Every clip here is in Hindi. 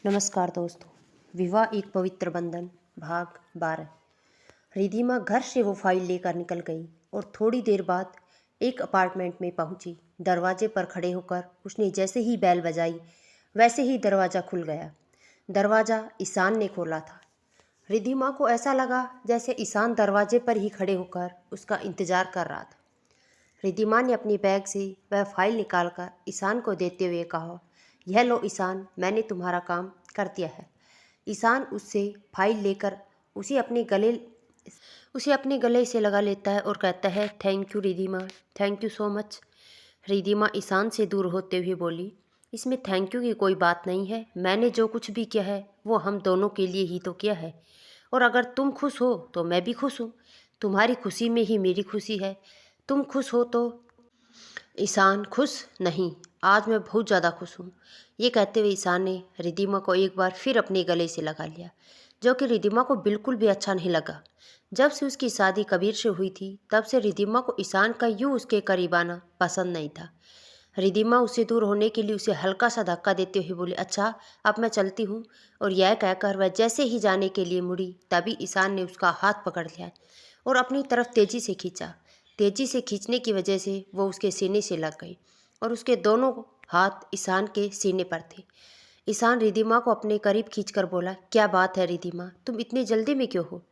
नमस्कार दोस्तों। विवाह एक पवित्र बंधन भाग 12। रिधिमा घर से वो फाइल लेकर निकल गई और थोड़ी देर बाद एक अपार्टमेंट में पहुंची। दरवाजे पर खड़े होकर उसने जैसे ही बेल बजाई वैसे ही दरवाज़ा खुल गया। दरवाज़ा ईशान ने खोला था। रिधिमा को ऐसा लगा जैसे ईशान दरवाजे पर ही खड़े होकर उसका इंतज़ार कर रहा था। रिधिमा ने अपनी बैग से वह फाइल निकालकर ईशान को देते हुए कहा, यह लो ईशान, मैंने तुम्हारा काम कर दिया है। ईशान उससे फाइल लेकर उसे अपने गले से लगा लेता है और कहता है, thank you Ridhima, thank you so much. Ridhima Ishaan से दूर होते हुए बोली, इसमें थैंक यू की कोई बात नहीं है। मैंने जो कुछ भी किया है वो हम दोनों के लिए ही तो किया है, और अगर तुम खुश हो तो मैं भी खुश हूँ। तुम्हारी खुशी में ही मेरी खुशी है। तुम खुश हो तो। ईशान खुश नहीं, आज मैं बहुत ज़्यादा खुश हूँ। ये कहते हुए ईशान ने रिधिमा को एक बार फिर अपने गले से लगा लिया, जो कि रिधिमा को बिल्कुल भी अच्छा नहीं लगा। जब से उसकी शादी कबीर से हुई थी तब से रिधिमा को ईशान का यूँ उसके करीब आना पसंद नहीं था। रिधिमा उससे दूर होने के लिए उसे हल्का सा धक्का देते हुए बोली, अच्छा अब मैं चलती हूँ। और यह कहकर वह जैसे ही जाने के लिए मुड़ी तभी ईशान ने उसका हाथ पकड़ लिया और अपनी तरफ तेजी से खींचा। तेजी से खींचने की वजह से वो उसके सीने से लग गई और उसके दोनों हाथ ईशान के सीने पर थे। ईशान रिधिमा को अपने करीब खींचकर बोला, क्या बात है रिधिमा, तुम इतनी जल्दी में क्यों हो?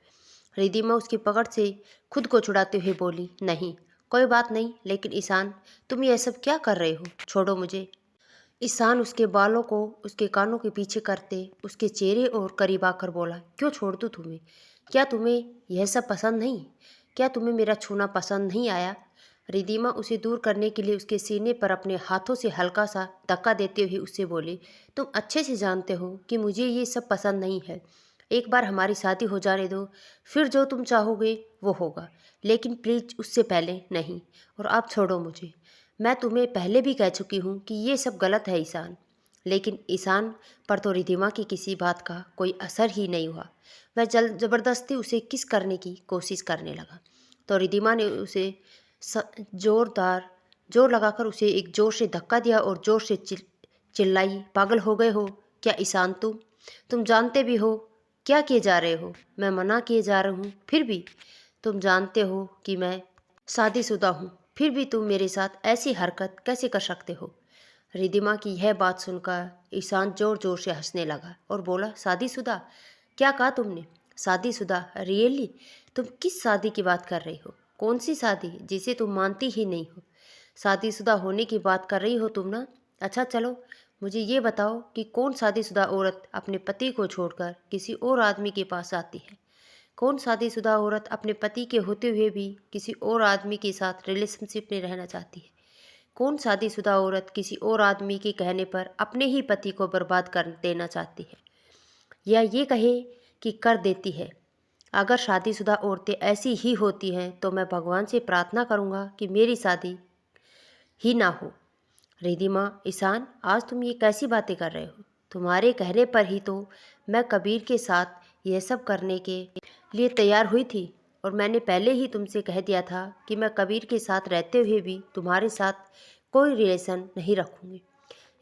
रिधिमा उसकी पकड़ से खुद को छुड़ाते हुए बोली, नहीं कोई बात नहीं, लेकिन ईशान तुम ये सब क्या कर रहे हो? छोड़ो मुझे। ईशान उसके बालों को उसके कानों के पीछे करते उसके चेहरे और करीब आकर बोला, क्यों छोड़ दूँ तुम्हें? क्या तुम्हें यह सब पसंद नहीं? क्या तुम्हें मेरा छूना पसंद नहीं आया? रिधिमा उसे दूर करने के लिए उसके सीने पर अपने हाथों से हल्का सा धक्का देते हुए उससे बोली, तुम अच्छे से जानते हो कि मुझे ये सब पसंद नहीं है। एक बार हमारी शादी हो जाने दो, फिर जो तुम चाहोगे वो होगा, लेकिन प्लीज़ उससे पहले नहीं। और आप छोड़ो मुझे। मैं तुम्हें पहले भी कह चुकी हूँ कि ये सब गलत है ईशान। लेकिन ईशान पर तो रिधिमा की किसी बात का कोई असर ही नहीं हुआ। वह ज़बरदस्ती उसे किस करने की कोशिश करने लगा तो रिधिमा ने उसे जोर लगाकर उसे एक जोर से धक्का दिया और जोर से चिल्लाई, पागल हो गए हो क्या ईशान? तुम जानते भी हो क्या किए जा रहे हो? मैं मना किए जा रहा हूँ फिर भी तुम जानते हो कि मैं शादीशुदा हूँ, फिर भी तुम मेरे साथ ऐसी हरकत कैसे कर सकते हो? रिधिमा की यह बात सुनकर ईशान जोर जोर से हंसने लगा और बोला, शादीशुदा? क्या कहा तुमने? शादीशुदा? रियली? तुम किस शादी की बात कर रही हो? कौन सी शादी जिसे तुम मानती ही नहीं हो? शादीशुदा होने की बात कर रही हो तुम ना? अच्छा चलो मुझे ये बताओ कि कौन शादीशुदा औरत अपने पति को छोड़कर किसी और आदमी के पास आती है? कौन शादीशुदा औरत अपने पति के होते हुए भी किसी और आदमी के साथ रिलेशनशिप में रहना चाहती है? कौन शादीशुदा औरत किसी और आदमी के कहने पर अपने ही पति को बर्बाद कर देना चाहती है, या ये कहे कि कर देती है? अगर शादीशुदा औरतें ऐसी ही होती हैं तो मैं भगवान से प्रार्थना करूंगा कि मेरी शादी ही ना हो। रिधिमा, ईशान, आज तुम ये कैसी बातें कर रहे हो? तुम्हारे कहने पर ही तो मैं कबीर के साथ यह सब करने के लिए तैयार हुई थी, और मैंने पहले ही तुमसे कह दिया था कि मैं कबीर के साथ रहते हुए भी तुम्हारे साथ कोई रिलेशन नहीं रखूँगी।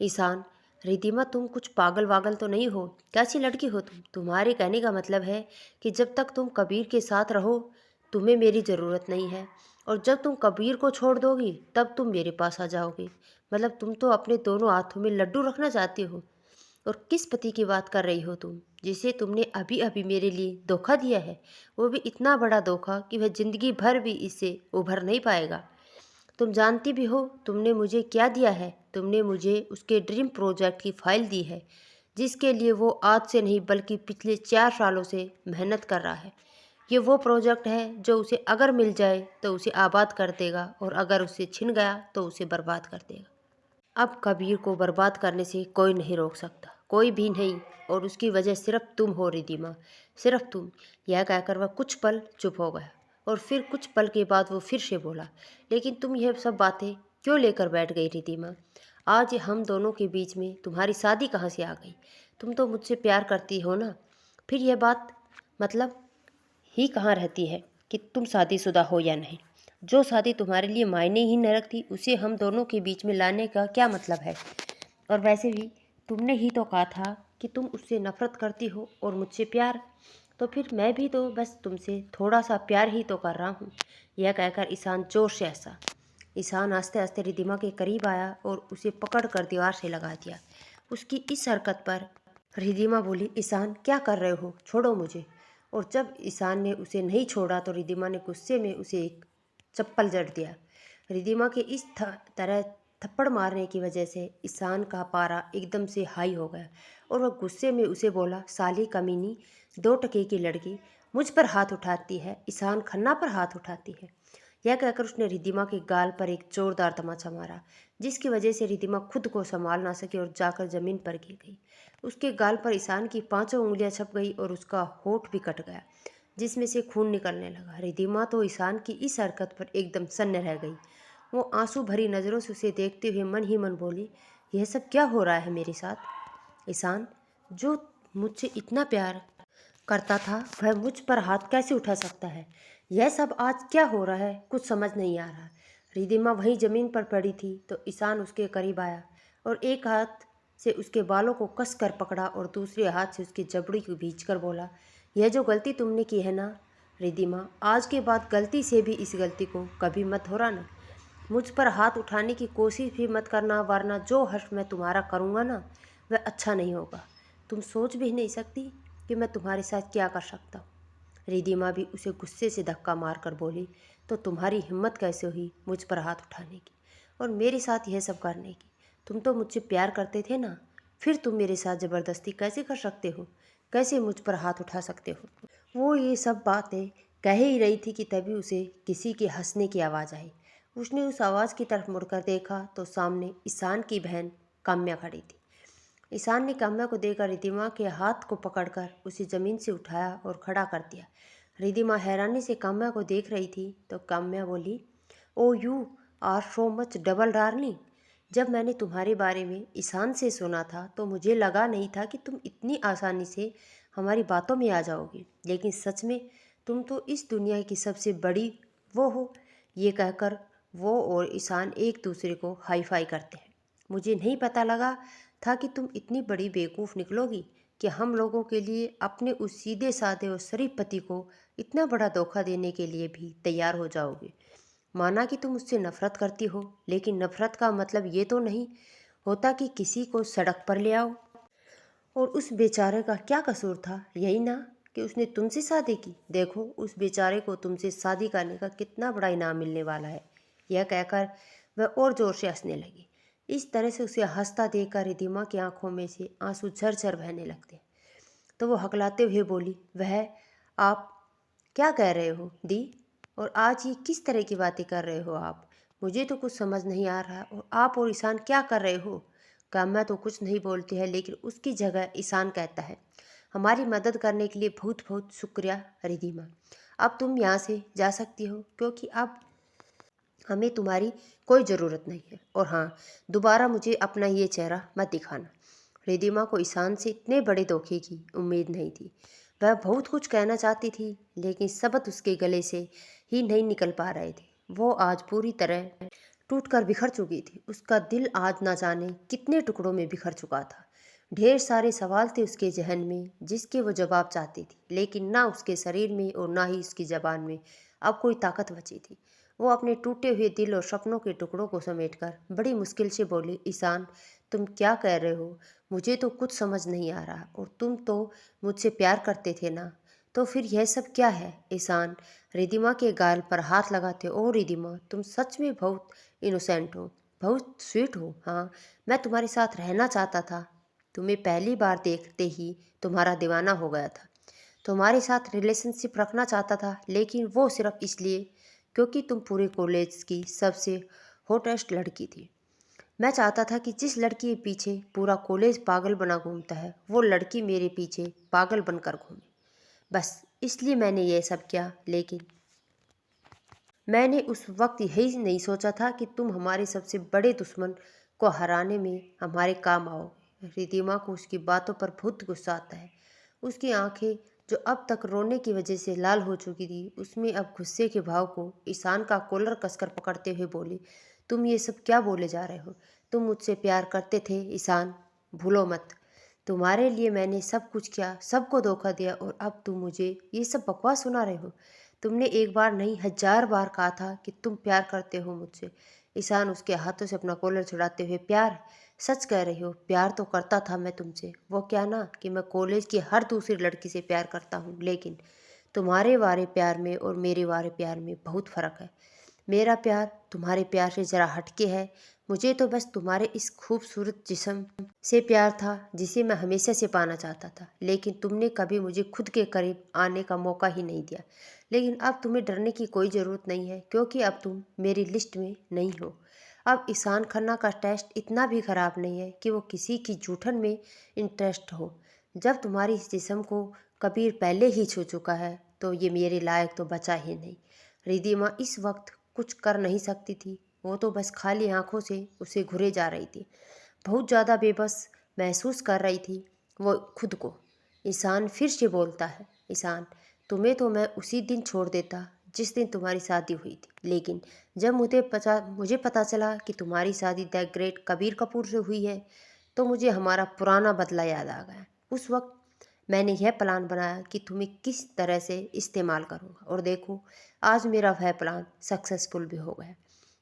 ईशान, रिधिमा तुम कुछ पागल वागल तो नहीं हो? कैसी लड़की हो तुम? तुम्हारे कहने का मतलब है कि जब तक तुम कबीर के साथ रहो तुम्हें मेरी ज़रूरत नहीं है, और जब तुम कबीर को छोड़ दोगी तब तुम मेरे पास आ जाओगी। मतलब तुम तो अपने दोनों हाथों में लड्डू रखना चाहती हो। और किस पति की बात कर रही हो तुम, जिसे तुमने अभी अभी मेरे लिए धोखा दिया है? वो भी इतना बड़ा धोखा कि वह ज़िंदगी भर भी इससे उभर नहीं पाएगा। तुम जानती भी हो तुमने मुझे क्या दिया है? तुमने मुझे उसके ड्रीम प्रोजेक्ट की फाइल दी है, जिसके लिए वो आज से नहीं बल्कि पिछले 4 सालों से मेहनत कर रहा है। ये वो प्रोजेक्ट है जो उसे अगर मिल जाए तो उसे आबाद कर देगा, और अगर उसे छिन गया तो उसे बर्बाद कर देगा। अब कबीर को बर्बाद करने से कोई नहीं रोक सकता, कोई भी नहीं, और उसकी वजह सिर्फ तुम हो रिधिमा, सिर्फ तुम। यह कहकर वह कुछ पल चुप हो गया और फिर कुछ पल के बाद वो फिर से बोला, लेकिन तुम यह सब बातें क्यों लेकर बैठ गई रिधिमा? आज हम दोनों के बीच में तुम्हारी शादी कहाँ से आ गई? तुम तो मुझसे प्यार करती हो ना? फिर यह बात मतलब ही कहाँ रहती है कि तुम शादीशुदा हो या नहीं? जो शादी तुम्हारे लिए मायने ही न रखती उसे हम दोनों के बीच में लाने का क्या मतलब है? और वैसे भी तुमने ही तो कहा था कि तुम उससे नफ़रत करती हो और मुझसे प्यार, तो फिर मैं भी तो बस तुमसे थोड़ा सा प्यार ही तो कर रहा हूँ। यह कहकर ईशान जोर से हंसा। ईशान आस्ते आस्ते रिद्धिमा के करीब आया और उसे पकड़ कर दीवार से लगा दिया। उसकी इस हरकत पर रिद्धिमा बोली, ईशान क्या कर रहे हो, छोड़ो मुझे। और जब ईशान ने उसे नहीं छोड़ा तो रिद्धिमा ने गुस्से में उसे एक चप्पल जड़ दिया। रिद्धिमा के इस तरह थप्पड़ मारने की वजह से ईशान का पारा एकदम से हाई हो गया और वह गुस्से में उसे बोला, साली कमीनी, 2 टके की लड़की मुझ पर हाथ उठाती है, ईशान खन्ना पर हाथ उठाती है। यह कहकर उसने रिद्धिमा के गाल पर एक जोरदार तमाचा मारा, जिसकी वजह से रिद्धिमा खुद को संभाल ना सकी और जाकर जमीन पर गिर गई। उसके गाल पर ईशान की 5 उंगलियां छप गई और उसका होठ भी कट गया, जिसमें से खून निकलने लगा। रिद्धिमा तो ईशान की इस हरकत पर एकदम सन्न रह गई। वो आंसू भरी नज़रों से उसे देखते हुए मन ही मन बोली, यह सब क्या हो रहा है मेरे साथ। ईशान जो मुझसे इतना प्यार करता था वह मुझ पर हाथ कैसे उठा सकता है। यह सब आज क्या हो रहा है, कुछ समझ नहीं आ रहा। रिद्धिमा वहीं जमीन पर पड़ी थी तो ईशान उसके करीब आया और एक हाथ से उसके बालों को कस कर पकड़ा और दूसरे हाथ से उसकी जबड़ी को भींच कर बोला, यह जो गलती तुमने की है ना रिद्धिमा, आज के बाद गलती से भी इस गलती को कभी मत दोहराना। मुझ पर हाथ उठाने की कोशिश भी मत करना, वरना जो हर्ष मैं तुम्हारा करूँगा ना वह अच्छा नहीं होगा। तुम सोच भी नहीं सकती कि मैं तुम्हारे साथ क्या कर सकता हूँ। रिद्धिमा भी उसे गुस्से से धक्का मारकर बोली, तो तुम्हारी हिम्मत कैसे हुई मुझ पर हाथ उठाने की और मेरे साथ यह सब करने की। तुम तो मुझसे प्यार करते थे ना, फिर तुम मेरे साथ ज़बरदस्ती कैसे कर सकते हो, कैसे मुझ पर हाथ उठा सकते हो। वो ये सब बातें कह ही रही थी कि तभी उसे किसी के हंसने की आवाज़ आई। उसने उस आवाज़ की तरफ मुड़कर देखा तो सामने ईशान की बहन काम्या खड़ी थी। ईशान ने काम्या को देखकर रिद्धिमा के हाथ को पकड़कर उसे ज़मीन से उठाया और खड़ा कर दिया। रिद्धिमा हैरानी से काम्या को देख रही थी तो काम्या बोली, oh you are so much double darling. जब मैंने तुम्हारे बारे में ईशान से सुना था तो मुझे लगा नहीं था कि तुम इतनी आसानी से हमारी बातों में आ जाओगी, लेकिन सच में तुम तो इस दुनिया की सबसे बड़ी वो हो। ये कहकर वो और ईशान एक दूसरे को हाई फाई करते हैं। मुझे नहीं पता लगा था कि तुम इतनी बड़ी बेवकूफ़ निकलोगी कि हम लोगों के लिए अपने उस सीधे साधे और शरीफ पति को इतना बड़ा धोखा देने के लिए भी तैयार हो जाओगे। माना कि तुम उससे नफ़रत करती हो, लेकिन नफ़रत का मतलब ये तो नहीं होता कि किसी को सड़क पर ले आओ। और उस बेचारे का क्या कसूर था, यही ना कि उसने तुमसे शादी की। देखो उस बेचारे को तुमसे शादी करने का कितना बड़ा इनाम मिलने वाला है। यह कहकर वह और ज़ोर से हंसने लगी। इस तरह से उसे हंसता देखकर रिद्धिमा की आंखों में से आंसू झरझर बहने लगते। तो वो हकलाते हुए बोली, वह आप क्या कह रहे हो दी, और आज ये किस तरह की बातें कर रहे हो आप। मुझे तो कुछ समझ नहीं आ रहा। और आप और ईशान क्या कर रहे हो। काम्या तो कुछ नहीं बोलती है, लेकिन उसकी जगह ईशान कहता है, हमारी मदद करने के लिए बहुत बहुत शुक्रिया रिद्धिमा। अब तुम यहाँ से जा सकती हो, क्योंकि अब हमें तुम्हारी कोई ज़रूरत नहीं है। और हाँ, दोबारा मुझे अपना ये चेहरा मत दिखाना। रिद्धिमा को ईशान से इतने बड़े धोखे की उम्मीद नहीं थी। वह बहुत कुछ कहना चाहती थी, लेकिन शब्द उसके गले से ही नहीं निकल पा रहे थे। वो आज पूरी तरह टूटकर बिखर चुकी थी। उसका दिल आज ना जाने कितने टुकड़ों में बिखर चुका था। ढेर सारे सवाल थे उसके जहन में जिसके वो जवाब चाहती थी, लेकिन ना उसके शरीर में और ना ही उसकी ज़बान में अब कोई ताकत बची थी। वो अपने टूटे हुए दिल और सपनों के टुकड़ों को समेटकर बड़ी मुश्किल से बोली, ईशान तुम क्या कह रहे हो, मुझे तो कुछ समझ नहीं आ रहा। और तुम तो मुझसे प्यार करते थे ना, तो फिर यह सब क्या है। ईशान रिद्धिमा के गाल पर हाथ लगाते, ओ रिद्धिमा तुम सच में बहुत इनोसेंट हो, बहुत स्वीट हो। हाँ, मैं तुम्हारे साथ रहना चाहता था। तुम्हें पहली बार देखते ही तुम्हारा दीवाना हो गया था। तुम्हारे साथ रिलेशनशिप रखना चाहता था, लेकिन वो सिर्फ इसलिए क्योंकि तुम पूरे कॉलेज की सबसे हॉटेस्ट लड़की थी। मैं चाहता था कि जिस लड़की के पीछे पूरा कॉलेज पागल बना घूमता है, वो लड़की मेरे पीछे पागल बनकर घूमे। बस इसलिए मैंने ये सब किया, लेकिन मैंने उस वक्त यही नहीं सोचा था कि तुम हमारे सबसे बड़े दुश्मन को हराने में हमारे काम आओगे। रिद्धिमा को उसकी बातों पर बहुत गुस्सा आता है। उसकी आंखें जो अब तक रोने की वजह से लाल हो चुकी थी, उसमें अब गुस्से के भाव को ईशान का कॉलर कसकर पकड़ते हुए बोली, तुम ये सब क्या बोले जा रहे हो। तुम मुझसे प्यार करते थे ईशान, भूलो मत। तुम्हारे लिए मैंने सब कुछ किया, सबको धोखा दिया और अब तुम मुझे ये सब बकवास सुना रहे हो। तुमने एक बार नहीं 1000 बार कहा था कि तुम प्यार करते हो मुझसे। ईशान उसके हाथों से अपना कॉलर छुड़ाते हुए, प्यार? सच कह रही हो? प्यार तो करता था मैं तुमसे। वो क्या ना कि मैं कॉलेज की हर दूसरी लड़की से प्यार करता हूँ, लेकिन तुम्हारे वाले प्यार में और मेरे वाले प्यार में बहुत फ़र्क है। मेरा प्यार तुम्हारे प्यार से ज़रा हटके है। मुझे तो बस तुम्हारे इस खूबसूरत जिस्म से प्यार था जिसे मैं हमेशा से पाना चाहता था, लेकिन तुमने कभी मुझे खुद के करीब आने का मौका ही नहीं दिया। लेकिन अब तुम्हें डरने की कोई ज़रूरत नहीं है, क्योंकि अब तुम मेरी लिस्ट में नहीं हो। अब ईशान खन्ना का टेस्ट इतना भी ख़राब नहीं है कि वो किसी की जूठन में इंटरेस्ट हो। जब तुम्हारी इस जिस्म को कबीर पहले ही छू चुका है तो ये मेरे लायक तो बचा ही नहीं। रिधिमा इस वक्त कुछ कर नहीं सकती थी। वो तो बस खाली आंखों से उसे घुरे जा रही थी। बहुत ज़्यादा बेबस महसूस कर रही थी वो खुद को। ईशान फिर से बोलता है, ईशान, तुम्हें तो मैं उसी दिन छोड़ देता जिस दिन तुम्हारी शादी हुई थी, लेकिन जब मुझे पता चला कि तुम्हारी शादी द ग्रेट कबीर कपूर से हुई है तो मुझे हमारा पुराना बदला याद आ गया। उस वक्त मैंने यह प्लान बनाया कि तुम्हें किस तरह से इस्तेमाल करूँगा, और देखो आज मेरा वह प्लान सक्सेसफुल भी हो गया।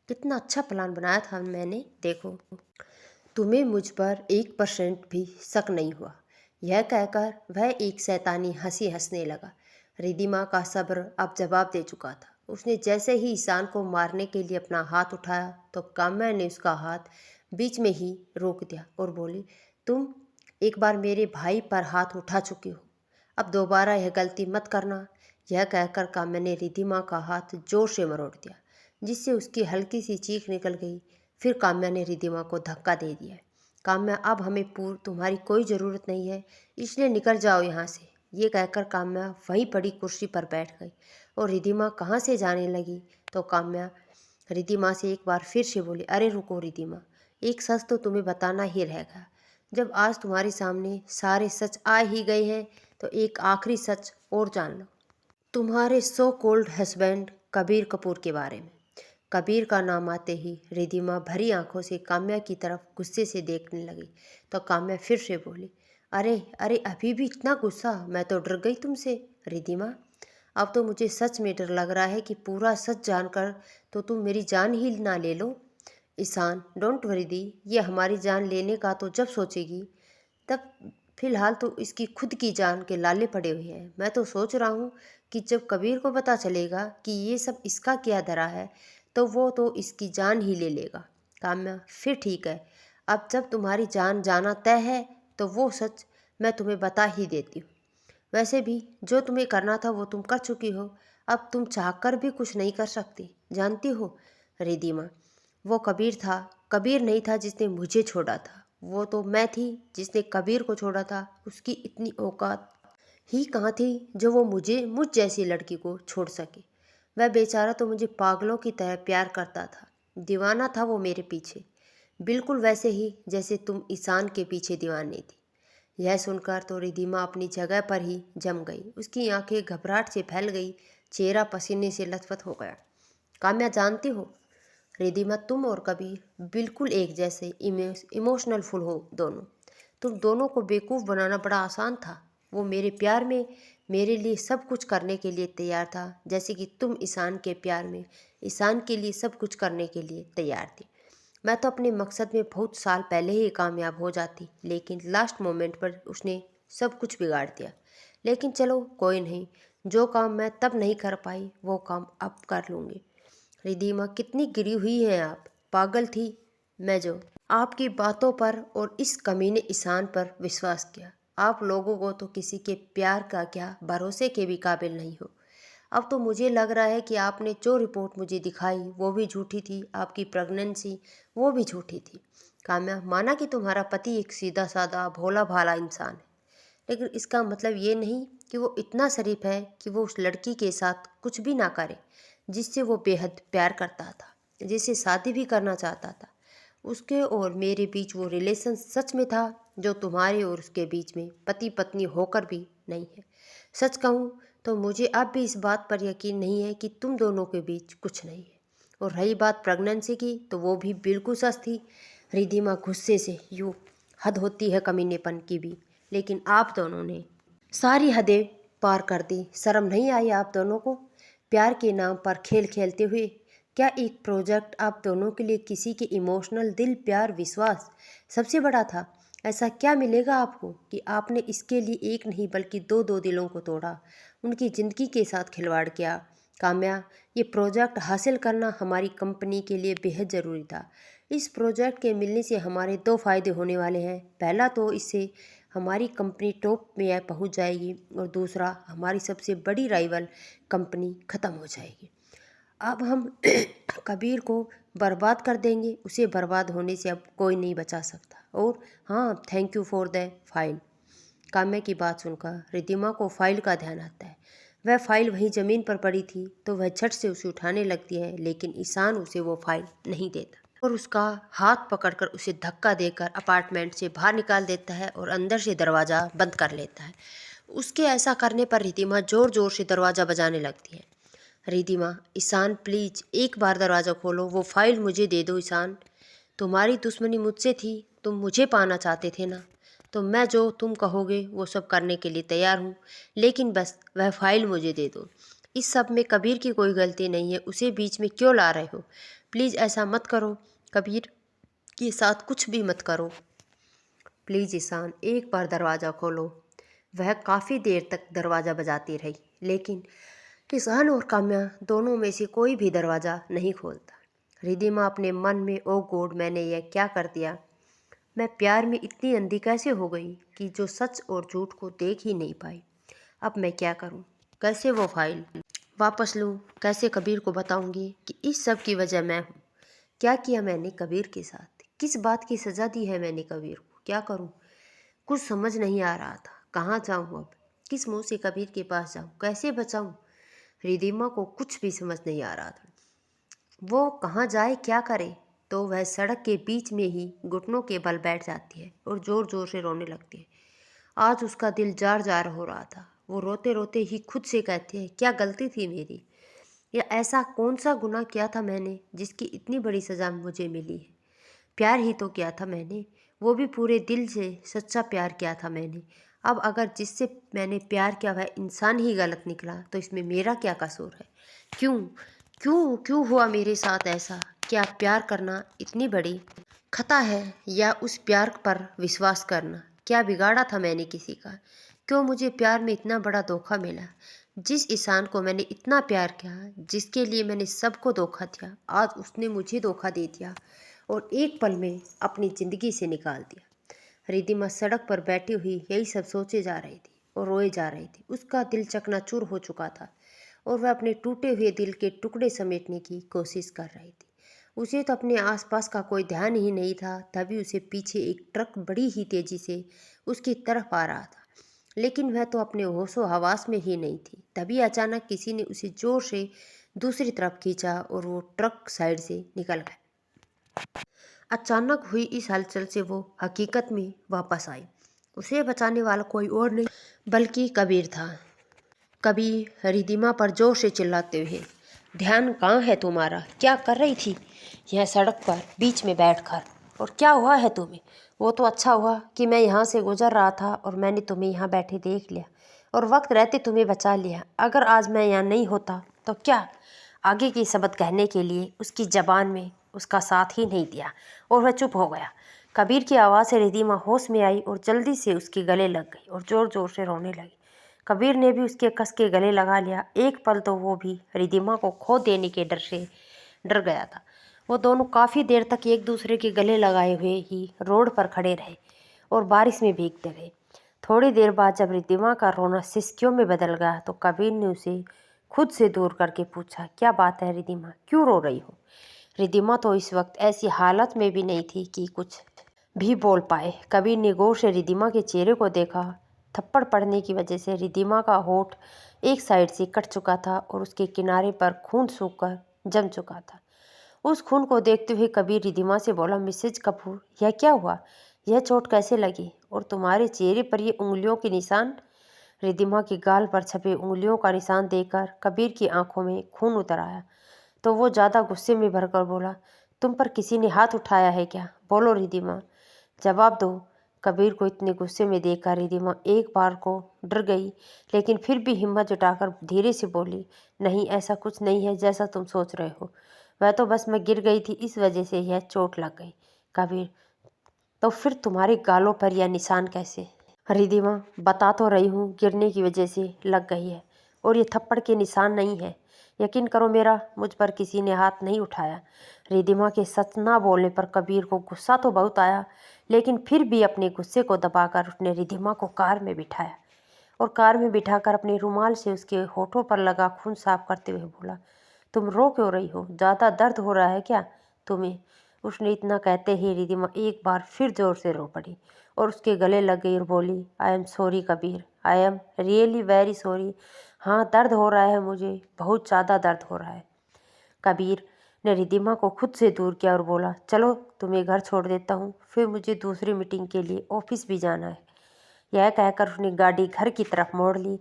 कितना अच्छा प्लान बनाया था मैंने, देखो। तुम्हें मुझ पर 1% भी शक नहीं हुआ। यह कहकर वह एक शैतानी हंसी हंसने लगा। रिधिमा का सब्र अब जवाब दे चुका था। उसने जैसे ही ईशान को मारने के लिए अपना हाथ उठाया तो काम्या ने उसका हाथ बीच में ही रोक दिया और बोली, तुम एक बार मेरे भाई पर हाथ उठा चुकी हो, अब दोबारा यह गलती मत करना। यह कहकर काम्या ने रिधिमा का हाथ जोर से मरोड़ दिया, जिससे उसकी हल्की सी चीख निकल गई। फिर काम्या ने रिधिमा को धक्का दे दिया। काम्या, अब हमें तुम्हारी कोई ज़रूरत नहीं है, इसलिए निकल जाओ यहाँ से। ये कहकर काम्या वहीं पड़ी कुर्सी पर बैठ गई और रिधिमा कहाँ से जाने लगी तो काम्या रिधिमा से एक बार फिर से बोली, अरे रुको रिधिमा, एक सच तो तुम्हें बताना ही रहेगा। जब आज तुम्हारे सामने सारे सच आ ही गए हैं तो एक आखिरी सच और जान लो, तुम्हारे so called husband Kabir Kapoor के बारे में। कबीर का नाम आते ही रिधिमा भरी आंखों से काम्या की तरफ गुस्से से देखने लगी तो काम्या फिर से बोली, अरे अरे अभी भी इतना गुस्सा? मैं तो डर गई तुमसे रिधिमा। अब तो मुझे सच में डर लग रहा है कि पूरा सच जानकर तो तुम मेरी जान ही ना ले लो। ईशान, डोंट वरी दी, ये हमारी जान लेने का तो जब सोचेगी तब, फिलहाल तो इसकी खुद की जान के लाले पड़े हुए हैं। मैं तो सोच रहा हूँ कि जब कबीर को पता चलेगा कि ये सब इसका क्या धरा है तो वो तो इसकी जान ही ले लेगा। काम्या, फिर ठीक है, अब जब तुम्हारी जान जाना तय है तो वो सच मैं तुम्हें बता ही देती हूँ। वैसे भी जो तुम्हें करना था वो तुम कर चुकी हो, अब तुम चाहकर भी कुछ नहीं कर सकती, जानती हो रिधिमा। वो कबीर नहीं था जिसने मुझे छोड़ा था, वो तो मैं थी जिसने कबीर को छोड़ा था। उसकी इतनी औकात ही कहाँ थी जो वो मुझ जैसी लड़की को छोड़ सके। वह बेचारा तो मुझे पागलों की तरह प्यार करता था, दीवाना था वो मेरे पीछे, बिल्कुल वैसे ही जैसे तुम ईशान के पीछे दीवानी थी। यह सुनकर तो रिधिमा अपनी जगह पर ही जम गई। उसकी आंखें घबराहट से फैल गई, चेहरा पसीने से लथपथ हो गया। काम्या, जानती हो रिधिमा, तुम और कबीर बिल्कुल एक जैसे इमोशनल फुल हो दोनों। तुम दोनों को बेवकूफ़ बनाना बड़ा आसान था। वो मेरे प्यार में मेरे लिए सब कुछ करने के लिए तैयार था, जैसे कि तुम ईशान के प्यार में ईशान के लिए सब कुछ करने के लिए तैयार थी। मैं तो अपने मकसद में बहुत साल पहले ही कामयाब हो जाती, लेकिन लास्ट मोमेंट पर उसने सब कुछ बिगाड़ दिया। लेकिन चलो कोई नहीं, जो काम मैं तब नहीं कर पाई वो काम अब कर लूँगी। रिधिमा, कितनी गिरी हुई हैं आप, पागल थी मैं जो आपकी बातों पर और इस कमीने ईशान पर विश्वास किया। आप लोगों को तो किसी के प्यार का क्या, भरोसे के भी काबिल नहीं हो। अब तो मुझे लग रहा है कि आपने जो रिपोर्ट मुझे दिखाई वो भी झूठी थी, आपकी प्रेगनेंसी वो भी झूठी थी। काम्या, माना कि तुम्हारा पति एक सीधा साधा भोला भाला इंसान है, लेकिन इसका मतलब ये नहीं कि वो इतना शरीफ है कि वो उस लड़की के साथ कुछ भी ना करे जिससे वो बेहद प्यार करता था, जिससे शादी भी करना चाहता था। उसके और मेरे बीच वो रिलेशन सच में था जो तुम्हारे और उसके बीच में पति पत्नी होकर भी नहीं है। सच कहूँ तो मुझे अब भी इस बात पर यकीन नहीं है कि तुम दोनों के बीच कुछ नहीं है। और रही बात प्रेगनेंसी की तो वो भी बिल्कुल सच थी। रिधिमा गुस्से से, यूँ हद होती है कमीनेपन की भी। लेकिन आप दोनों ने सारी हदें पार कर दी। शर्म नहीं आई आप दोनों को प्यार के नाम पर खेल खेलते हुए? क्या एक प्रोजेक्ट आप दोनों के लिए किसी के इमोशनल दिल, प्यार, विश्वास सबसे बड़ा था? ऐसा क्या मिलेगा आपको कि आपने इसके लिए एक नहीं बल्कि दो दो दिलों को तोड़ा, उनकी ज़िंदगी के साथ खिलवाड़ किया? काम्या, ये प्रोजेक्ट हासिल करना हमारी कंपनी के लिए बेहद ज़रूरी था। इस प्रोजेक्ट के मिलने से हमारे दो फ़ायदे होने वाले हैं। पहला तो इससे हमारी कंपनी टॉप में पहुंच जाएगी और दूसरा हमारी सबसे बड़ी राइवल कंपनी ख़त्म हो जाएगी। अब हम कबीर को बर्बाद कर देंगे, उसे बर्बाद होने से अब कोई नहीं बचा सकता। और हाँ, thank you for the file. Kamya की बात सुनकर रिद्धिमा को फाइल का ध्यान आता है। वह फाइल वहीं ज़मीन पर पड़ी थी तो वह झट से उसे उठाने लगती है, लेकिन ईशान उसे वो फाइल नहीं देता और उसका हाथ पकड़कर उसे धक्का देकर अपार्टमेंट से बाहर निकाल देता है और अंदर से दरवाज़ा बंद कर लेता है। उसके ऐसा करने पर रिद्धिमा ज़ोर ज़ोर से दरवाज़ा बजाने लगती है। रिद्धिमा, ईशान प्लीज़ एक बार दरवाज़ा खोलो, वो फाइल मुझे दे दो ईशान। तुम्हारी दुश्मनी मुझसे थी, तुम मुझे पाना चाहते थे ना, तो मैं जो तुम कहोगे वो सब करने के लिए तैयार हूँ, लेकिन बस वह फाइल मुझे दे दो। इस सब में कबीर की कोई गलती नहीं है, उसे बीच में क्यों ला रहे हो? प्लीज़ ऐसा मत करो, कबीर के साथ कुछ भी मत करो। प्लीज़ ईशान एक बार दरवाज़ा खोलो। वह काफ़ी देर तक दरवाज़ा बजाती रही, लेकिन ईशान और काम्या दोनों में से कोई भी दरवाज़ा नहीं खोलता। रिद्धिमा अपने मन में, ओ गॉड, मैंने यह क्या कर दिया? मैं प्यार में इतनी अंधी कैसे हो गई कि जो सच और झूठ को देख ही नहीं पाई? अब मैं क्या करूं? कैसे वो फाइल वापस लूं? कैसे कबीर को बताऊंगी कि इस सब की वजह मैं हूं? क्या किया मैंने कबीर के साथ? किस बात की सज़ा दी है मैंने कबीर को? क्या करूं? कुछ समझ नहीं आ रहा था। कहाँ जाऊं अब? किस मुंह से कबीर के पास जाऊं? कैसे बचाऊं? रिद्धिमा को कुछ भी समझ नहीं आ रहा था। वो कहाँ जाए, क्या करे? तो वह सड़क के बीच में ही घुटनों के बल बैठ जाती है और ज़ोर ज़ोर से रोने लगती है। आज उसका दिल जार जार हो रहा था। वो रोते रोते ही खुद से कहती है, क्या गलती थी मेरी? या ऐसा कौन सा गुनाह किया था मैंने जिसकी इतनी बड़ी सज़ा मुझे मिली है? प्यार ही तो किया था मैंने, वो भी पूरे दिल से सच्चा प्यार किया था मैंने। अब अगर जिससे मैंने प्यार किया वह इंसान ही गलत निकला तो इसमें मेरा क्या कसूर है? क्यों क्यों क्यों हुआ मेरे साथ ऐसा? क्या प्यार करना इतनी बड़ी खता है या उस प्यार पर विश्वास करना? क्या बिगाड़ा था मैंने किसी का? क्यों मुझे प्यार में इतना बड़ा धोखा मिला? जिस इंसान को मैंने इतना प्यार किया, जिसके लिए मैंने सबको धोखा दिया, आज उसने मुझे धोखा दे दिया और एक पल में अपनी ज़िंदगी से निकाल दिया। रिद्धिमा सड़क पर बैठी हुई यही सब सोचे जा रही थी और रोए जा रही थी। उसका दिल चकनाचूर हो चुका था और वह अपने टूटे हुए दिल के टुकड़े समेटने की कोशिश कर रही थी। उसे तो अपने आसपास का कोई ध्यान ही नहीं था। तभी उसे पीछे एक ट्रक बड़ी ही तेजी से उसकी तरफ आ रहा था, लेकिन वह तो अपने होशो हवास में ही नहीं थी। तभी अचानक किसी ने उसे जोर से दूसरी तरफ खींचा और वो ट्रक साइड से निकल गया। अचानक हुई इस हलचल से वो हकीकत में वापस आई। उसे बचाने वाला कोई और नहीं बल्कि कबीर था। कबीर रिद्धिमा पर जोर से चिल्लाते हुए, ध्यान कहाँ है तुम्हारा? क्या कर रही थी यह सड़क पर बीच में बैठकर? और क्या हुआ है तुम्हें? वो तो अच्छा हुआ कि मैं यहाँ से गुजर रहा था और मैंने तुम्हें यहाँ बैठे देख लिया और वक्त रहते तुम्हें बचा लिया। अगर आज मैं यहाँ नहीं होता तो क्या? आगे की सबक कहने के लिए उसकी ज़बान में उसका साथ ही नहीं दिया और वह चुप हो गया। कबीर की आवाज़ से रिद्धिमा होश में आई और जल्दी से उसके गले लग गई और ज़ोर ज़ोर से रोने लगी। कबीर ने भी उसके कस के गले लगा लिया। एक पल तो वो भी रिद्धिमा को खो देने के डर से डर गया था। वो दोनों काफ़ी देर तक एक दूसरे के गले लगाए हुए ही रोड पर खड़े रहे और बारिश में भीगते रहे। थोड़ी देर बाद जब रिद्धिमा का रोना सिसकियों में बदल गया तो कबीर ने उसे खुद से दूर करके पूछा, क्या बात है रिद्धिमा, क्यों रो रही हो? रिद्धिमा तो इस वक्त ऐसी हालत में भी नहीं थी कि कुछ भी बोल पाए। कबीर ने गौर से रिद्धिमा के चेहरे को देखा। थप्पड़ पड़ने की वजह से रिद्धिमा का होठ एक साइड से कट चुका था और उसके किनारे पर खून सूखकर जम चुका था। उस खून को देखते हुए कबीर रिद्धिमा से बोला, मिसेज कपूर, यह क्या हुआ? यह चोट कैसे लगी? और तुम्हारे चेहरे पर ये उंगलियों के निशान? रिद्धिमा की गाल पर छपे उंगलियों का निशान देखकर कबीर की आंखों में खून उतर आया तो वो ज़्यादा गुस्से में भरकर बोला, तुम पर किसी ने हाथ उठाया है क्या? बोलो रिद्धिमा, जवाब दो। कबीर को इतने गुस्से में देखकर रिधिमा एक बार को डर गई, लेकिन फिर भी हिम्मत जुटाकर धीरे से बोली, नहीं ऐसा कुछ नहीं है जैसा तुम सोच रहे हो। वह तो बस मैं गिर गई थी, इस वजह से यह चोट लग गई। कबीर, तो फिर तुम्हारे गालों पर यह निशान कैसे? रिधिमा, बता तो रही हूँ, गिरने की वजह से लग गई है और ये थप्पड़ के निशान नहीं है। यकीन करो मेरा, मुझ पर किसी ने हाथ नहीं उठाया। रिधिमा के सच ना बोलने पर कबीर को गुस्सा तो बहुत आया, लेकिन फिर भी अपने गुस्से को दबाकर उसने रिधिमा को कार में बिठाया और कार में बिठाकर अपने रुमाल से उसके होठों पर लगा खून साफ करते हुए बोला, तुम रो क्यों रही हो? ज़्यादा दर्द हो रहा है क्या तुम्हें? उसने इतना कहते ही रिधिमा एक बार फिर जोर से रो पड़ी और उसके गले लग गई और बोली, I am sorry Kabir, I am really very sorry. हाँ, दर्द हो रहा है, मुझे बहुत ज़्यादा दर्द हो रहा है। कबीर ने रिधिमा को खुद से दूर किया और बोला, चलो तुम्हें घर छोड़ देता हूँ, फिर मुझे दूसरी मीटिंग के लिए ऑफिस भी जाना है। यह कहकर उसने गाड़ी घर की तरफ मोड़ ली।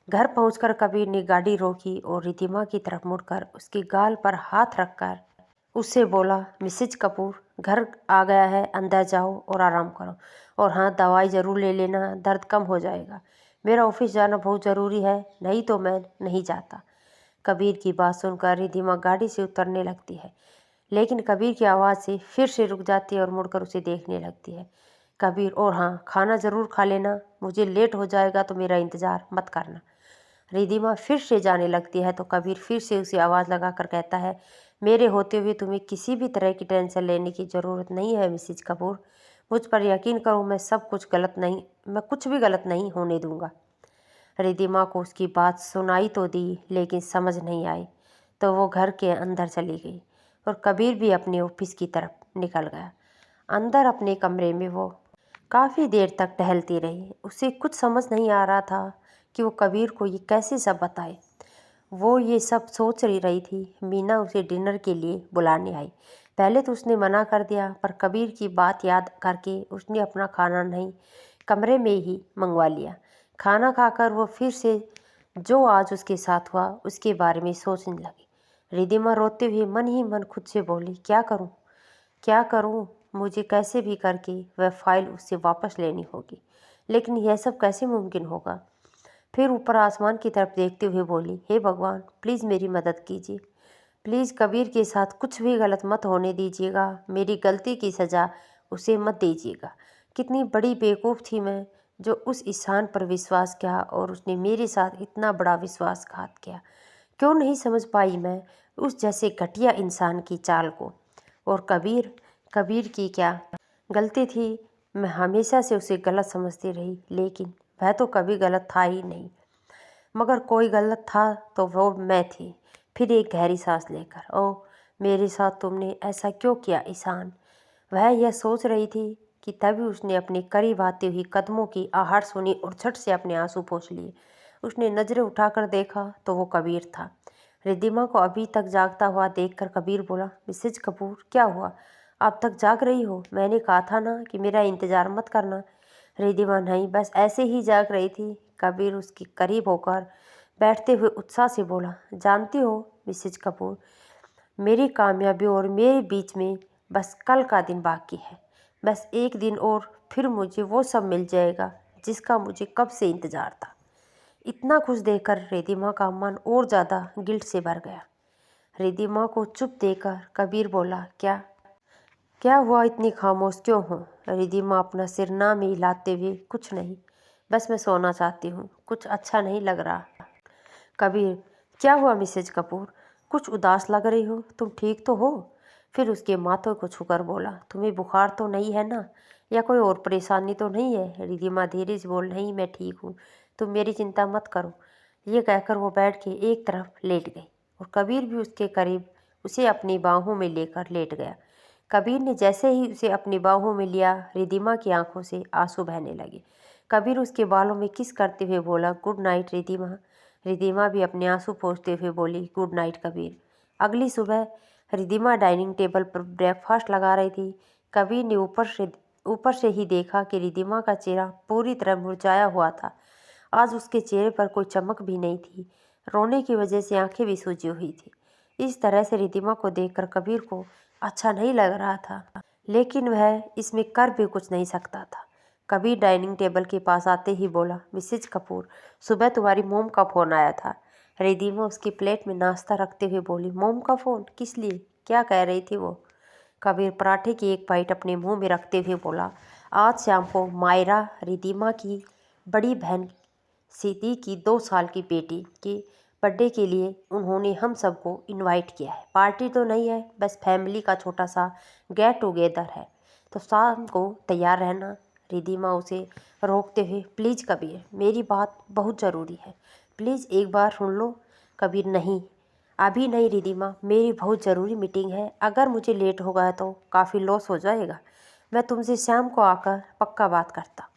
घर पहुंचकर कबीर ने गाड़ी रोकी और रिधिमा की तरफ मुड़कर उसके गाल पर हाथ रखकर उससे बोला, मिसेज कपूर, घर आ गया है, अंदर जाओ और आराम करो। और हाँ, दवाई ज़रूर ले लेना, दर्द कम हो जाएगा। मेरा ऑफिस जाना बहुत ज़रूरी है, नहीं तो मैं नहीं जाता। कबीर की बात सुनकर रिधिमा गाड़ी से उतरने लगती है, लेकिन कबीर की आवाज़ से फिर से रुक जाती है और मुड़कर उसे देखने लगती है। कबीर, और हाँ, खाना ज़रूर खा लेना, मुझे लेट हो जाएगा तो मेरा इंतज़ार मत करना। रिधिमा फिर से जाने लगती है तो कबीर फिर से उसे आवाज़ लगाकर कहता है, मेरे होते हुए तुम्हें किसी भी तरह की टेंशन लेने की ज़रूरत नहीं है मिसेज कपूर। मुझ पर यकीन करो, मैं कुछ भी गलत नहीं होने दूंगा। रिधिमा को उसकी बात सुनाई तो दी, लेकिन समझ नहीं आई, तो वो घर के अंदर चली गई और कबीर भी अपने ऑफिस की तरफ निकल गया। अंदर अपने कमरे में वो काफ़ी देर तक टहलती रही। उसे कुछ समझ नहीं आ रहा था कि वो कबीर को ये कैसे सब बताए। वो ये सब सोच रही थी। मीना उसे डिनर के लिए बुलाने आई। पहले तो उसने मना कर दिया, पर कबीर की बात याद करके उसने अपना खाना नहीं, कमरे में ही मंगवा लिया। खाना खाकर वो फिर से जो आज उसके साथ हुआ उसके बारे में सोचने लगी। रिधिमा रोते हुए मन ही मन खुद से बोली, क्या करूं, क्या करूं? मुझे कैसे भी करके वह फाइल उससे वापस लेनी होगी, लेकिन यह सब कैसे मुमकिन होगा? फिर ऊपर आसमान की तरफ देखते हुए बोली, हे भगवान, प्लीज़ मेरी मदद कीजिए। प्लीज़ कबीर के साथ कुछ भी गलत मत होने दीजिएगा। मेरी गलती की सज़ा उसे मत दीजिएगा। कितनी बड़ी बेवकूफ़ थी मैं, जो उस इंसान पर विश्वास किया और उसने मेरे साथ इतना बड़ा विश्वासघात किया। क्यों नहीं समझ पाई मैं उस जैसे घटिया इंसान की चाल को? और कबीर कबीर की क्या गलती थी? मैं हमेशा से उसे गलत समझती रही, लेकिन वह तो कभी गलत था ही नहीं। मगर कोई गलत था तो वो मैं थी। फिर एक गहरी सांस लेकर, ओह मेरे साथ तुमने ऐसा क्यों किया ईशान? वह यह सोच रही थी कि तभी उसने अपने करीब आती हुई कदमों की आहट सुनी और झट से अपने आंसू पोंछ लिए। उसने नज़रें उठाकर देखा तो वो कबीर था। रिद्धिमा को अभी तक जागता हुआ देखकर कबीर बोला, मिसेज कपूर, क्या हुआ? अब तक जाग रही हो? मैंने कहा था ना कि मेरा इंतज़ार मत करना। रिद्धिमा, नहीं, बस ऐसे ही जाग रही थी। कबीर उसके करीब होकर बैठते हुए उत्साह से बोला, जानती हो मिसेज कपूर, मेरी कामयाबी और मेरे बीच में बस कल का दिन बाकी है। बस एक दिन और फिर मुझे वो सब मिल जाएगा जिसका मुझे कब से इंतज़ार था। इतना खुश देखकर रिद्धिमा का मन और ज़्यादा गिल्ट से भर गया। रिद्धिमा को चुप देखकर कबीर बोला, क्या क्या हुआ, इतनी खामोश क्यों हो? रिद्धिमा अपना सिर ना में हिलाते हुए, कुछ नहीं, बस मैं सोना चाहती हूँ, कुछ अच्छा नहीं लग रहा। कबीर, क्या हुआ मिसेज कपूर, कुछ उदास लग रही हो, तुम ठीक तो हो? फिर उसके माथे को छूकर बोला, तुम्हें बुखार तो नहीं है ना, या कोई और परेशानी तो नहीं है? रिद्धिमा धीरे से बोल, नहीं, मैं ठीक हूँ, तुम मेरी चिंता मत करो। ये कहकर वो बैठ के एक तरफ लेट गई और कबीर भी उसके करीब उसे अपनी बाहों में लेकर लेट गया। कबीर ने जैसे ही उसे अपनी बाहों में लिया, रिद्धिमा की आंखों से आंसू बहने लगे। कबीर उसके बालों में किस करते हुए बोला, गुड नाइट रिद्धिमा। रिद्धिमा भी अपने आंसू पोंछते हुए बोली, गुड नाइट कबीर। अगली सुबह रिद्धिमा डाइनिंग टेबल पर ब्रेकफास्ट लगा रही थी। कबीर ने ऊपर से ही देखा कि रिद्धिमा का चेहरा पूरी तरह मुरझाया हुआ था। आज उसके चेहरे पर कोई चमक भी नहीं थी। रोने की वजह से आंखें भी सूजी हुई थी। इस तरह से रिद्धिमा को देखकर कबीर को अच्छा नहीं लग रहा था, लेकिन वह इसमें कर भी कुछ नहीं सकता था। कबीर डाइनिंग टेबल के पास आते ही बोला, मिसेज कपूर, सुबह तुम्हारी मोम का फ़ोन आया था। रिधिमा उसकी प्लेट में नाश्ता रखते हुए बोली, मोम का फ़ोन? किस लिए? क्या कह रही थी वो? कबीर पराठे की एक बाइट अपने मुंह में रखते हुए बोला, आज शाम को मायरा, रिधिमा की बड़ी बहन सीधी की 2 साल की बेटी की बर्थडे के लिए उन्होंने हम सबको इनवाइट किया है। पार्टी तो नहीं है, बस फैमिली का छोटा सा गेट टुगेदर है, तो शाम को तैयार रहना। रिधिमा उसे रोकते हुए, प्लीज़ कबीर, मेरी बात बहुत ज़रूरी है, प्लीज़ एक बार सुन लो। कबीर, नहीं, अभी नहीं रिधिमा, मेरी बहुत ज़रूरी मीटिंग है, अगर मुझे लेट हो गया तो काफ़ी लॉस हो जाएगा। मैं तुमसे शाम को आकर पक्का बात करता।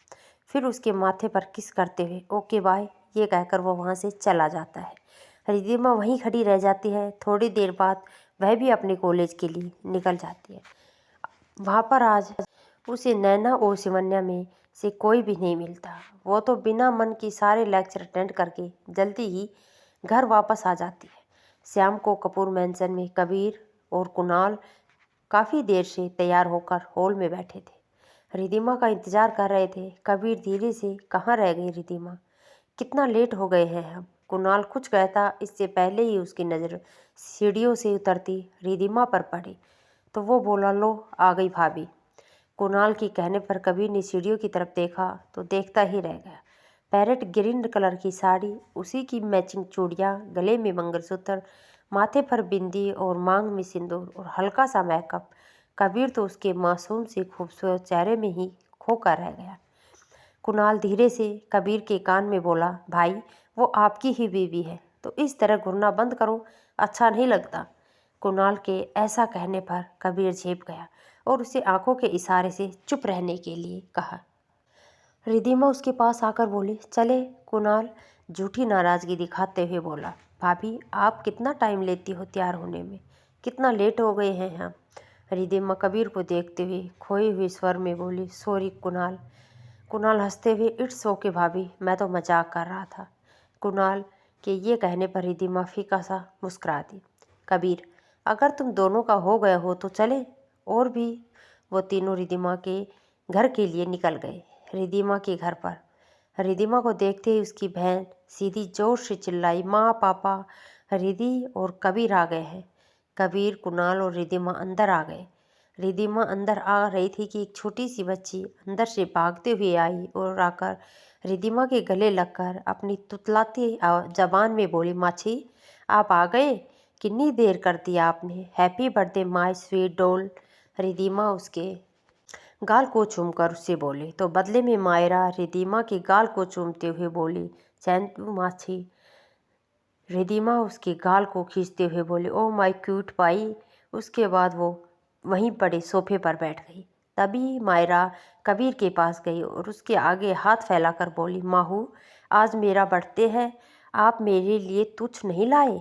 फिर उसके माथे पर किस करते हुए ओके बाय ये कहकर वो वहाँ से चला जाता है। रिधिमा वहीं खड़ी रह जाती है। थोड़ी देर बाद वह भी अपने कॉलेज के लिए निकल जाती है। वहाँ पर आज उसे नैना और शिवन्या में से कोई भी नहीं मिलता। वो तो बिना मन की सारे लेक्चर अटेंड करके जल्दी ही घर वापस आ जाती है। शाम को कपूर मैंसन में कबीर और कुणाल काफ़ी देर से तैयार होकर हॉल में बैठे थे। रिधिमा का इंतजार कर रहे थे। कबीर धीरे से, कहाँ रह गई रिधिमा, कितना लेट हो गए हैं हम? कुणाल कुछ कहता इससे पहले ही उसकी नज़र सीढ़ियों से उतरती रिधिमा पर पड़ी, तो वो बोला, लो आ गई भाभी। कुणाल के कहने पर कबीर ने सीढ़ियों की तरफ देखा तो देखता ही रह गया। पैरेट ग्रीन कलर की साड़ी, उसी की मैचिंग चूड़ियाँ, गले में मंगलसूत्र, माथे पर बिंदी और मांग में सिंदूर और हल्का सा मेकअप। कबीर तो उसके मासूम से खूबसूरत चेहरे में ही खोकर रह गया। कुणाल धीरे से कबीर के कान में बोला, भाई वो आपकी ही बीवी है, तो इस तरह घूरना बंद करो, अच्छा नहीं लगता। कुणाल के ऐसा कहने पर कबीर झेप गया और उसे आंखों के इशारे से चुप रहने के लिए कहा। रिधिमा उसके पास आकर बोली, चले। कुणाल झूठी नाराज़गी दिखाते हुए बोला, भाभी आप कितना टाइम लेती हो तैयार होने में, कितना लेट हो गए हैं हम। रिधिमा कबीर को देखते हुए खोए हुए स्वर में बोली, सॉरी कुणाल। कुणाल हंसते हुए, इट्स ओके भाभी, मैं तो मजाक कर रहा था। कुणाल के ये कहने पर रिधिमा फीका सा मुस्कुरा दी। कबीर, अगर तुम दोनों का हो गया हो तो चले। और भी वो तीनों रिधिमा के घर के लिए निकल गए। रिधिमा के घर पर रिधिमा को देखते ही उसकी बहन सीधी जोर से चिल्लाई, माँ पापा, रिधि और कबीर आ गए हैं। कबीर, कुणाल और रिधिमा अंदर आ गए। रिधिमा अंदर आ रही थी कि एक छोटी सी बच्ची अंदर से भागते हुए आई और आकर रिधिमा के गले लगकर अपनी तुतलाती जबान में बोली, माछी आप आ गए, कितनी देर कर दिया आपने, happy birthday my sweet doll. Ridhima उसके गाल को चूमकर उससे बोली, तो बदले में मायरा रिधिमा के गाल को चूमते हुए बोली, थैंक यू माछी। रिधिमा उसके गाल को खींचते हुए बोली, ओ माय क्यूट पाई। उसके बाद वो वहीं पड़े सोफे पर बैठ गई। तभी मायरा कबीर के पास गई और उसके आगे हाथ फैलाकर बोली, माहू आज मेरा बर्थडे है, आप मेरे लिए कुछ नहीं लाए?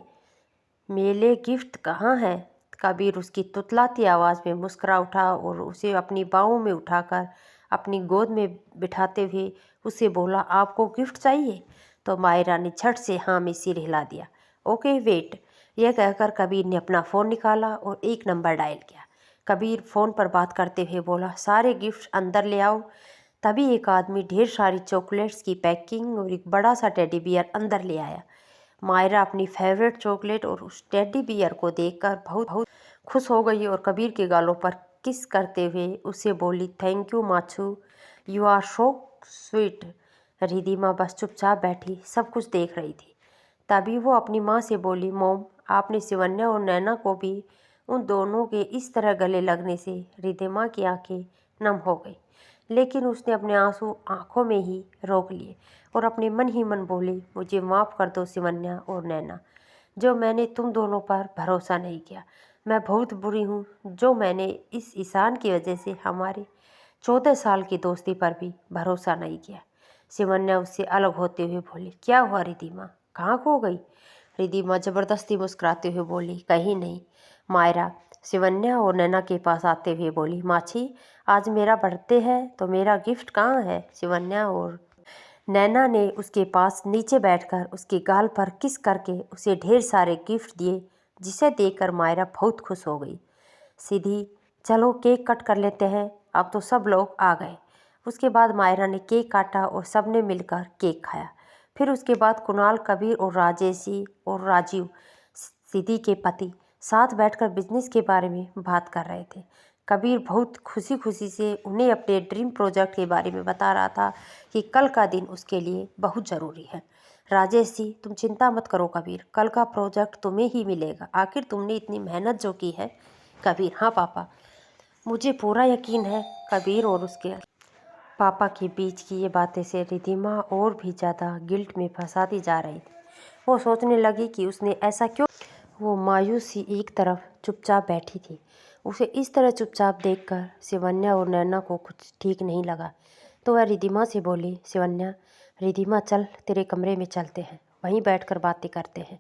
मेरे गिफ्ट कहाँ है? कबीर उसकी तुतलाती आवाज़ में मुस्कुरा उठा और उसे अपनी बाहों में उठाकर अपनी गोद में बिठाते हुए उसे बोला, आपको गिफ्ट चाहिए? तो मायरा ने झट से हाँ में सिर हिला दिया। ओके वेट, यह कहकर कबीर ने अपना फ़ोन निकाला और एक नंबर डायल किया। कबीर फ़ोन पर बात करते हुए बोला, सारे गिफ्ट अंदर ले आओ। तभी एक आदमी ढेर सारी चॉकलेट्स की पैकिंग और एक बड़ा सा टेडी बियर अंदर ले आया। मायरा अपनी फेवरेट चॉकलेट और उस टेडी बियर को देखकर बहुत बहुत खुश हो गई और कबीर के गालों पर किस करते हुए उसे बोली, थैंक यू माछू, you are so sweet. Ridhima बस चुपचाप बैठी सब कुछ देख रही थी। तभी वो अपनी माँ से बोली, मोम आपने शिवन्या और नैना को भी। उन दोनों के इस तरह गले लगने से रिधिमा की आंखें नम हो गई, लेकिन उसने अपने आंसू आंखों में ही रोक लिए और अपने मन ही मन बोली, मुझे माफ़ कर दो शिवन्या और नैना, जो मैंने तुम दोनों पर भरोसा नहीं किया। मैं बहुत बुरी हूँ जो मैंने इस ईशान की वजह से हमारे 14 साल की दोस्ती पर भी भरोसा नहीं किया। शिवन्या उससे अलग होते हुए बोली, क्या हुआ रिधिमा, कहाँ खो गई? रिधिमा ज़बरदस्ती मुस्कुराते हुए बोली, कहीं नहीं। मायरा शिवन्या और नैना के पास आते हुए बोली, माछी आज मेरा बर्थडे है तो मेरा गिफ्ट कहाँ है? शिवन्या और नैना ने उसके पास नीचे बैठकर उसके गाल पर किस करके उसे ढेर सारे गिफ्ट दिए, जिसे देखकर मायरा बहुत खुश हो गई। सीधी, चलो केक कट कर लेते हैं, अब तो सब लोग आ गए। उसके बाद मायरा ने केक काटा और सबने मिलकर केक खाया। फिर उसके बाद कुणाल, कबीर और राजेशी और राजीव, सिद्धि के पति, साथ बैठकर बिजनेस के बारे में बात कर रहे थे। कबीर बहुत खुशी खुशी से उन्हें अपने ड्रीम प्रोजेक्ट के बारे में बता रहा था कि कल का दिन उसके लिए बहुत ज़रूरी है। राजेश जी, तुम चिंता मत करो कबीर, कल का प्रोजेक्ट तुम्हें ही मिलेगा, आखिर तुमने इतनी मेहनत जो की है। कबीर, हाँ पापा, मुझे पूरा यकीन है। कबीर और उसके पापा के बीच की ये बातें से रिधिमा और भी ज़्यादा गिल्ट में फंसाती जा रही थी। वो सोचने लगी कि उसने ऐसा क्यों। वो मायूस सी एक तरफ चुपचाप बैठी थी। उसे इस तरह चुपचाप देखकर शिवन्या और नैना को कुछ ठीक नहीं लगा, तो वह रिधिमा से बोली, शिवन्या, रिधिमा चल तेरे कमरे में चलते हैं, वहीं बैठकर बातें करते हैं।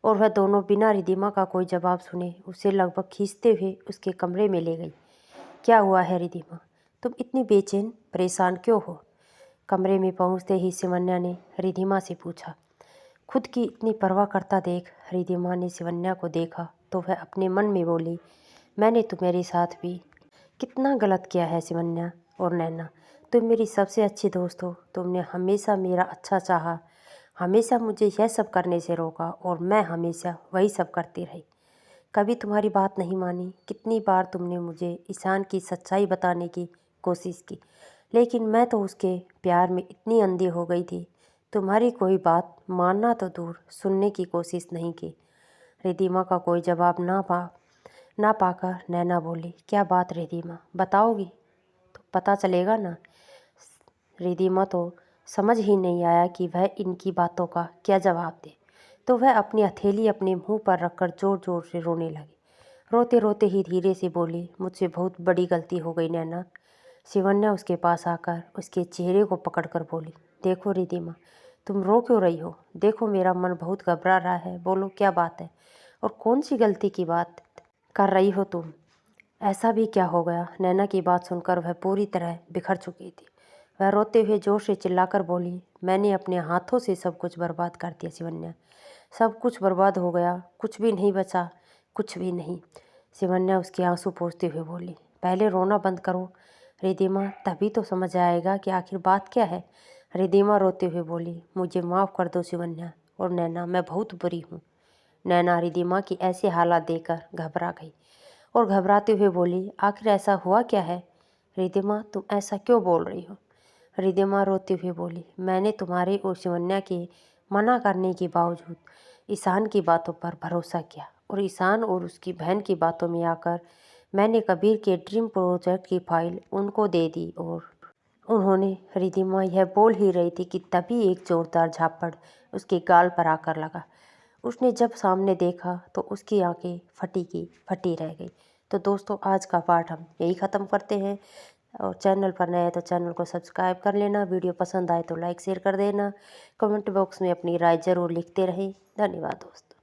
और वह दोनों बिना रिधिमा का कोई जवाब सुने उसे लगभग खींचते हुए उसके कमरे में ले गई। क्या हुआ है रिधिमा, तुम इतनी बेचैन परेशान क्यों हो? कमरे में पहुंचते ही शिवन्या ने रिधिमा से पूछा। खुद की इतनी परवाह करता देख रिधिमा ने शिवन्या को देखा तो वह अपने मन में बोली, मैंने तुम्हारे साथ भी कितना गलत किया है शिवन्या और नैना। तुम मेरी सबसे अच्छी दोस्त हो, तुमने हमेशा मेरा अच्छा चाहा, हमेशा मुझे यह सब करने से रोका और मैं हमेशा वही सब करती रही, कभी तुम्हारी बात नहीं मानी। कितनी बार तुमने मुझे ईशान की सच्चाई बताने की कोशिश की, लेकिन मैं तो उसके प्यार में इतनी अंधी हो गई थी, तुम्हारी कोई बात मानना तो दूर सुनने की कोशिश नहीं की। रिधिमा का कोई जवाब ना पाकर नैना बोली, क्या बात रिधिमा, बताओगी तो पता चलेगा ना। रिधिमा तो समझ ही नहीं आया कि वह इनकी बातों का क्या जवाब दे, तो वह अपनी हथेली अपने मुंह पर रखकर ज़ोर ज़ोर से रोने लगी। रोते रोते ही धीरे से बोली, मुझसे बहुत बड़ी गलती हो गई नैना। शिवन्या उसके पास आकर उसके चेहरे को पकड़कर बोली, देखो रिधिमा, तुम रो क्यों रही हो? देखो मेरा मन बहुत घबरा रहा है, बोलो क्या बात है और कौन सी गलती की बात कर रही हो तुम? ऐसा भी क्या हो गया? नैना की बात सुनकर वह पूरी तरह बिखर चुकी थी। वह रोते हुए जोर से चिल्लाकर बोली, मैंने अपने हाथों से सब कुछ बर्बाद कर दिया शिवन्या, सब कुछ बर्बाद हो गया, कुछ भी नहीं बचा, कुछ भी नहीं। शिवन्या उसके आंसू पोंछते हुए बोली, पहले रोना बंद करो रिधिमा, तभी तो समझ आएगा कि आखिर बात क्या है। रिधिमा रोते हुए बोली, मुझे माफ़ कर दो शिवन्या और नैना, मैं बहुत बुरी हूँ। नैना रिधिमा की ऐसी हालत देखकर घबरा गई और घबराते हुए बोली, आखिर ऐसा हुआ क्या है? रिधिमा, तुम ऐसा क्यों बोल रही हो? रिधिमा रोते हुए बोली, मैंने तुम्हारे और शिवन्या के मना करने के बावजूद ईशान की बातों पर भरोसा किया और ईशान और उसकी बहन की बातों में आकर मैंने कबीर के ड्रीम प्रोजेक्ट की फाइल उनको दे दी और उन्होंने। रिधिमा यह बोल ही रही थी कि तभी एक जोरदार झापड़ उसके गाल पर आकर लगा। उसने जब सामने देखा तो उसकी आंखें फटी की फटी रह गई। तो दोस्तों, आज का पार्ट हम यही ख़त्म करते हैं और चैनल पर नए हैं तो चैनल को सब्सक्राइब कर लेना, वीडियो पसंद आए तो लाइक शेयर कर देना, कमेंट बॉक्स में अपनी राय ज़रूर लिखते रहें। धन्यवाद दोस्तों।